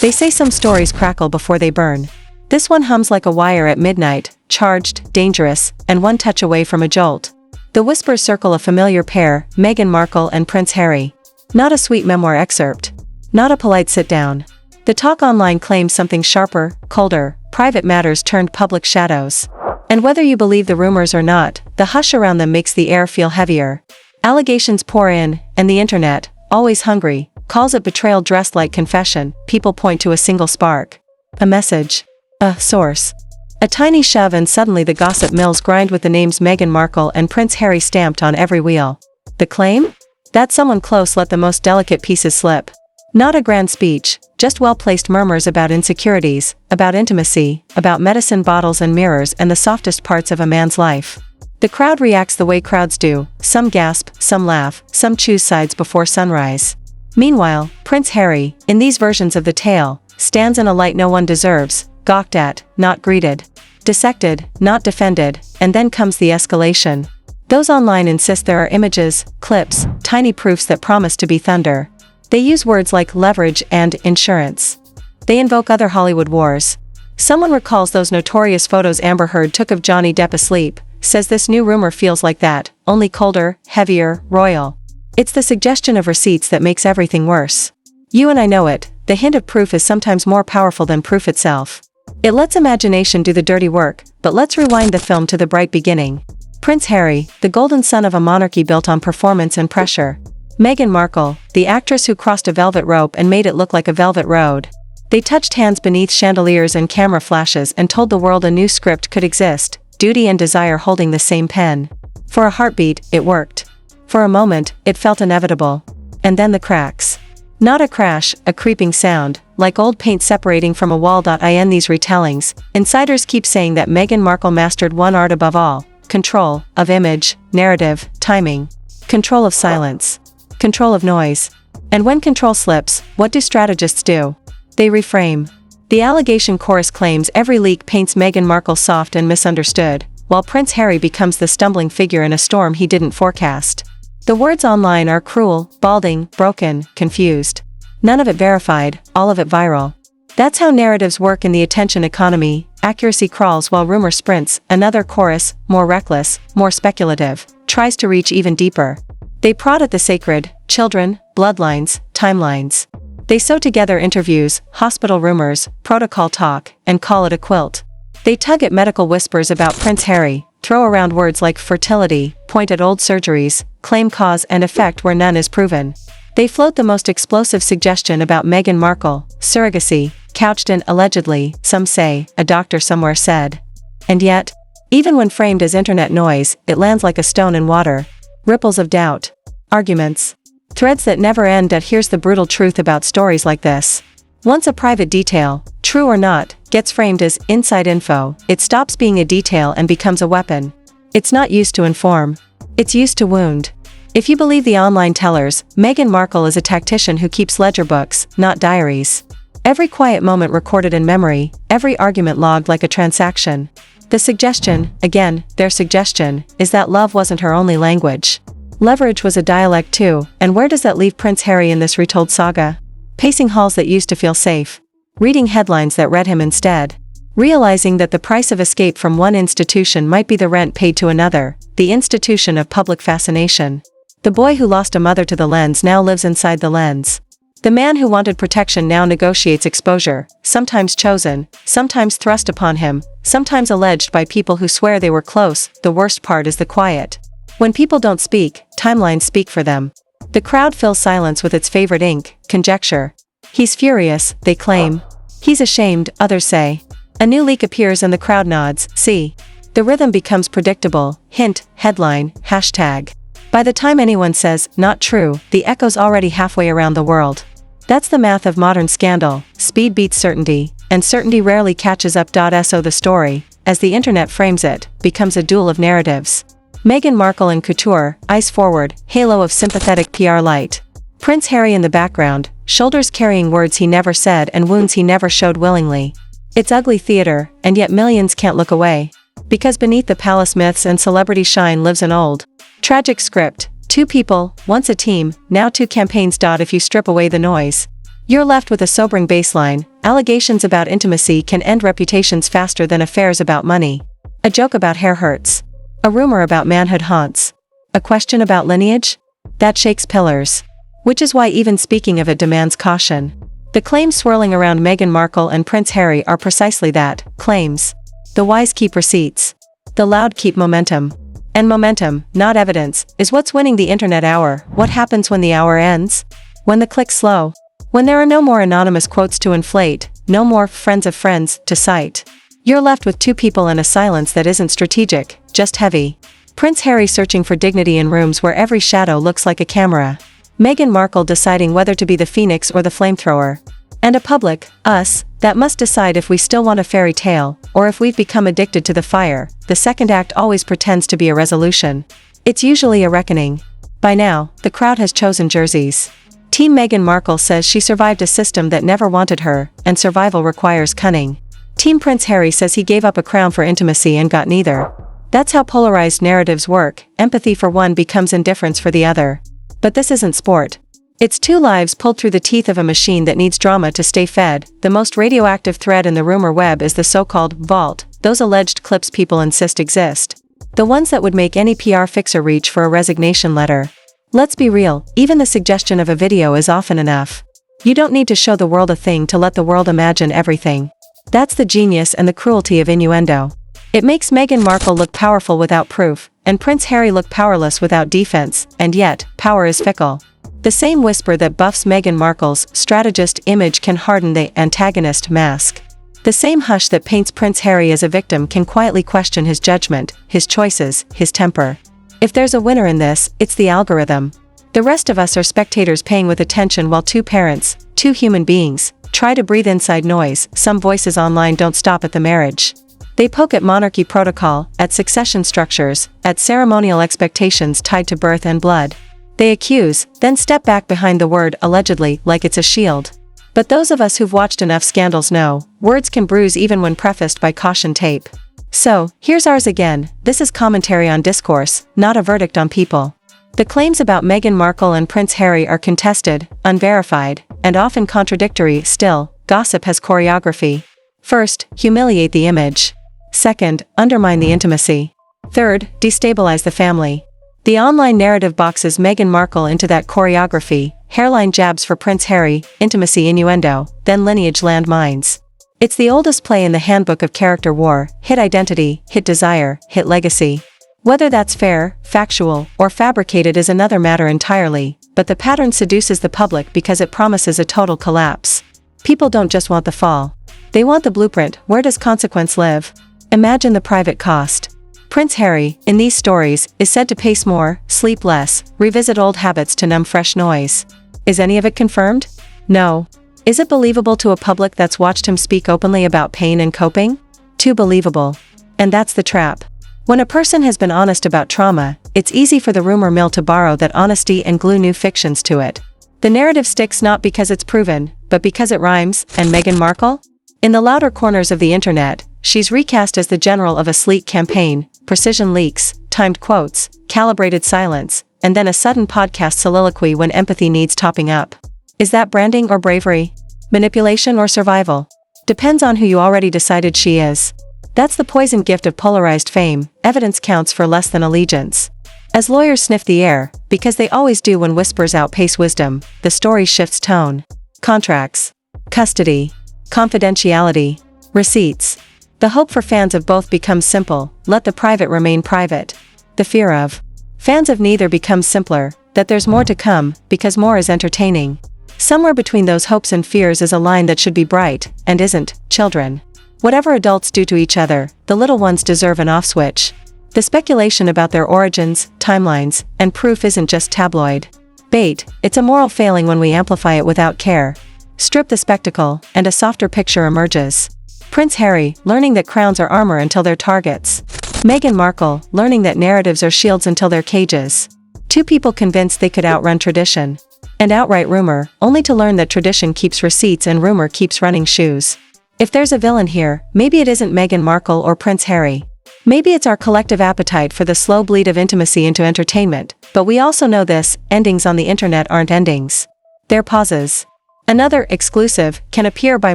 They say some stories crackle before they burn. This one hums like a wire at midnight, charged, dangerous, and one touch away from a jolt. The whispers circle a familiar pair, Meghan Markle and Prince Harry. Not a sweet memoir excerpt. Not a polite sit-down. The talk online claims something sharper, colder, private matters turned public shadows. And whether you believe the rumors or not, the hush around them makes the air feel heavier. Allegations pour in, and the internet, always hungry, calls it betrayal dressed like confession. People point to a single spark. A message. A source. A tiny shove and suddenly the gossip mills grind with the names Meghan Markle and Prince Harry stamped on every wheel. The claim? That someone close let the most delicate pieces slip. Not a grand speech, just well-placed murmurs about insecurities, about intimacy, about medicine bottles and mirrors and the softest parts of a man's life. The crowd reacts the way crowds do, some gasp, some laugh, some choose sides before sunrise. Meanwhile, Prince Harry, in these versions of the tale, stands in a light no one deserves, gawked at, not greeted. Dissected, not defended, and then comes the escalation. Those online insist there are images, clips, tiny proofs that promise to be thunder. They use words like leverage and insurance. They invoke other Hollywood wars. Someone recalls those notorious photos Amber Heard took of Johnny Depp asleep, says this new rumor feels like that, only colder, heavier, royal. It's the suggestion of receipts that makes everything worse. You and I know it, the hint of proof is sometimes more powerful than proof itself. It lets imagination do the dirty work, but let's rewind the film to the bright beginning. Prince Harry, the golden son of a monarchy built on performance and pressure. Meghan Markle, the actress who crossed a velvet rope and made it look like a velvet road. They touched hands beneath chandeliers and camera flashes and told the world a new script could exist, duty and desire holding the same pen. For a heartbeat, it worked. For a moment, it felt inevitable. And then the cracks. Not a crash, a creeping sound, like old paint separating from a wall. In these retellings, insiders keep saying that Meghan Markle mastered one art above all: control of image, narrative, timing. Control of silence. Control of noise. And when control slips, what do strategists do? They reframe. The allegation chorus claims every leak paints Meghan Markle soft and misunderstood, while Prince Harry becomes the stumbling figure in a storm he didn't forecast. The words online are cruel, balding, broken, confused. None of it verified, all of it viral. That's how narratives work in the attention economy. Accuracy crawls while rumor sprints. Another chorus, more reckless, more speculative, tries to reach even deeper. They prod at the sacred: children, bloodlines, timelines. They sew together interviews, hospital rumors, protocol talk, and call it a quilt. They tug at medical whispers about Prince Harry, throw around words like fertility, point at old surgeries, claim cause and effect where none is proven. They float the most explosive suggestion about Meghan Markle: surrogacy, couched in allegedly, some say, a doctor somewhere said. And yet, even when framed as internet noise, it lands like a stone in water. Ripples of doubt. Arguments. Threads that never end. Here's the brutal truth about stories like this. Once a private detail, true or not, gets framed as inside info, it stops being a detail and becomes a weapon. It's not used to inform. It's used to wound. If you believe the online tellers, Meghan Markle is a tactician who keeps ledger books, not diaries. Every quiet moment recorded in memory, every argument logged like a transaction. The suggestion, again, their suggestion, is that love wasn't her only language. Leverage was a dialect too, and where does that leave Prince Harry in this retold saga? Pacing halls that used to feel safe. Reading headlines that read him instead. Realizing that the price of escape from one institution might be the rent paid to another, the institution of public fascination. The boy who lost a mother to the lens now lives inside the lens. The man who wanted protection now negotiates exposure, sometimes chosen, sometimes thrust upon him, sometimes alleged by people who swear they were close. The worst part is the quiet. When people don't speak, timelines speak for them. The crowd fills silence with its favorite ink, conjecture. He's furious, they claim. He's ashamed, others say. A new leak appears and the crowd nods, see. The rhythm becomes predictable, hint, headline, hashtag. By the time anyone says, not true, the echo's already halfway around the world. That's the math of modern scandal: speed beats certainty, and certainty rarely catches up. So the story, as the internet frames it, becomes a duel of narratives. Meghan Markle in couture, eyes forward, halo of sympathetic PR light. Prince Harry in the background, shoulders carrying words he never said and wounds he never showed willingly. It's ugly theater, and yet millions can't look away. Because beneath the palace myths and celebrity shine lives an old, tragic script. Two people, once a team, now two campaigns. If you strip away the noise, You're left with a sobering baseline: allegations about intimacy can end reputations faster than affairs about money. A joke about hair hurts. A rumor about manhood haunts. A question about lineage? That shakes pillars. Which is why even speaking of it demands caution. The claims swirling around Meghan Markle and Prince Harry are precisely that, claims. The wise keep receipts. The loud keep momentum. And momentum, not evidence, is what's winning the internet hour. What happens when the hour ends? When the clicks slow. When there are no more anonymous quotes to inflate, no more friends of friends to cite. You're left with two people and a silence that isn't strategic, just heavy. Prince Harry searching for dignity in rooms where every shadow looks like a camera. Meghan Markle deciding whether to be the phoenix or the flamethrower. And a public, us, that must decide if we still want a fairy tale, or if we've become addicted to the fire. The second act always pretends to be a resolution. It's usually a reckoning. By now, the crowd has chosen jerseys. Team Meghan Markle says she survived a system that never wanted her, and survival requires cunning. Team Prince Harry says he gave up a crown for intimacy and got neither. That's how polarized narratives work: empathy for one becomes indifference for the other. But this isn't sport. It's two lives pulled through the teeth of a machine that needs drama to stay fed. The most radioactive thread in the rumor web is the so-called vault, those alleged clips people insist exist. The ones that would make any PR fixer reach for a resignation letter. Let's be real, even the suggestion of a video is often enough. You don't need to show the world a thing to let the world imagine everything. That's the genius and the cruelty of innuendo. It makes Meghan Markle look powerful without proof, and Prince Harry look powerless without defense, and yet, power is fickle. The same whisper that buffs Meghan Markle's strategist image can harden the antagonist mask. The same hush that paints Prince Harry as a victim can quietly question his judgment, his choices, his temper. If there's a winner in this, it's the algorithm. The rest of us are spectators paying with attention while two parents, two human beings, try to breathe inside noise. Some voices online don't stop at the marriage. They poke at monarchy protocol, at succession structures, at ceremonial expectations tied to birth and blood. They accuse, then step back behind the word allegedly like it's a shield. But those of us who've watched enough scandals know, words can bruise even when prefaced by caution tape. So, here's ours again. This is commentary on discourse, not a verdict on people. The claims about Meghan Markle and Prince Harry are contested, unverified, and often contradictory. Still, gossip has choreography. First, humiliate the image. Second, undermine the intimacy. Third, destabilize the family. The online narrative boxes Meghan Markle into that choreography: hairline jabs for Prince Harry, intimacy innuendo, then lineage landmines. It's the oldest play in the handbook of character war: hit identity, hit desire, hit legacy. Whether that's fair, factual, or fabricated is another matter entirely, but the pattern seduces the public because it promises a total collapse. People don't just want the fall. They want the blueprint. Where does consequence live? Imagine the private cost. Prince Harry, in these stories, is said to pace more, sleep less, revisit old habits to numb fresh noise. Is any of it confirmed? No. Is it believable to a public that's watched him speak openly about pain and coping? Too believable. And that's the trap. When a person has been honest about trauma, it's easy for the rumor mill to borrow that honesty and glue new fictions to it. The narrative sticks not because it's proven, but because it rhymes. And Meghan Markle? In the louder corners of the internet, she's recast as the general of a sleek campaign: precision leaks, timed quotes, calibrated silence, and then a sudden podcast soliloquy when empathy needs topping up. Is that branding or bravery? Manipulation or survival? Depends on who you already decided she is. That's the poison gift of polarized fame: evidence counts for less than allegiance. As lawyers sniff the air, because they always do when whispers outpace wisdom, the story shifts tone. Contracts. Custody. Confidentiality. Receipts. The hope for fans of both becomes simple: let the private remain private. The fear of fans of neither becomes simpler: that there's more to come, because more is entertaining. Somewhere between those hopes and fears is a line that should be bright, and isn't. Children. Whatever adults do to each other, the little ones deserve an off switch. The speculation about their origins, timelines, and proof isn't just tabloid bait, it's a moral failing when we amplify it without care. Strip the spectacle, and a softer picture emerges. Prince Harry, learning that crowns are armor until they're targets. Meghan Markle, learning that narratives are shields until they're cages. Two people convinced they could outrun tradition. And outright rumor, only to learn that tradition keeps receipts and rumor keeps running shoes. If there's a villain here, maybe it isn't Meghan Markle or Prince Harry. Maybe it's our collective appetite for the slow bleed of intimacy into entertainment, but we also know this: endings on the internet aren't endings. They're pauses. Another exclusive can appear by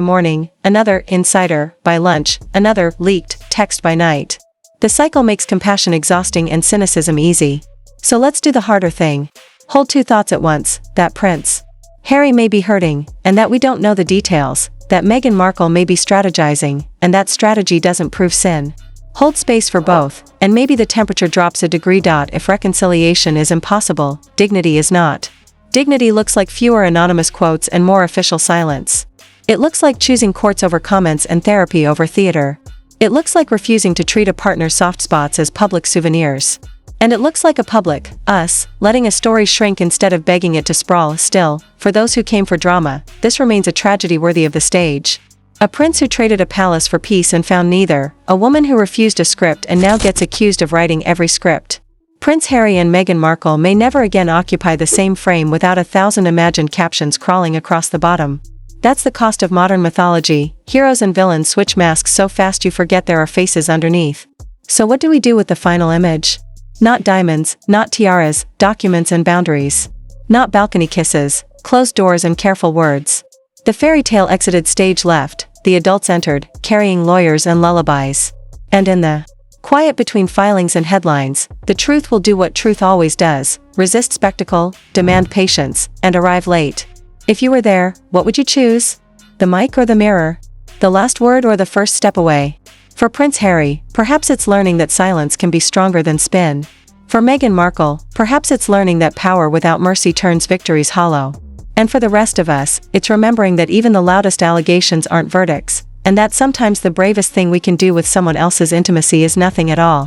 morning, another insider by lunch, another leaked text by night. The cycle makes compassion exhausting and cynicism easy. So let's do the harder thing. Hold two thoughts at once, that Prince Harry may be hurting, and that we don't know the details, that Meghan Markle may be strategizing, and that strategy doesn't prove sin. Hold space for both, and maybe the temperature drops a degree. If reconciliation is impossible, dignity is not. Dignity looks like fewer anonymous quotes and more official silence. It looks like choosing courts over comments and therapy over theater. It looks like refusing to treat a partner's soft spots as public souvenirs. And it looks like a public, us, letting a story shrink instead of begging it to sprawl. Still, for those who came for drama, this remains a tragedy worthy of the stage. A prince who traded a palace for peace and found neither, a woman who refused a script and now gets accused of writing every script. Prince Harry and Meghan Markle may never again occupy the same frame without 1,000 imagined captions crawling across the bottom. That's the cost of modern mythology. Heroes and villains switch masks so fast you forget there are faces underneath. So what do we do with the final image? Not diamonds, not tiaras, documents and boundaries. Not balcony kisses, closed doors and careful words. The fairy tale exited stage left, the adults entered, carrying lawyers and lullabies. And in the quiet between filings and headlines, the truth will do what truth always does: resist spectacle, demand patience, and arrive late. If you were there, what would you choose? The mic or the mirror? The last word or the first step away? For Prince Harry, perhaps it's learning that silence can be stronger than spin. For Meghan Markle, perhaps it's learning that power without mercy turns victories hollow. And for the rest of us, it's remembering that even the loudest allegations aren't verdicts, and that sometimes the bravest thing we can do with someone else's intimacy is nothing at all.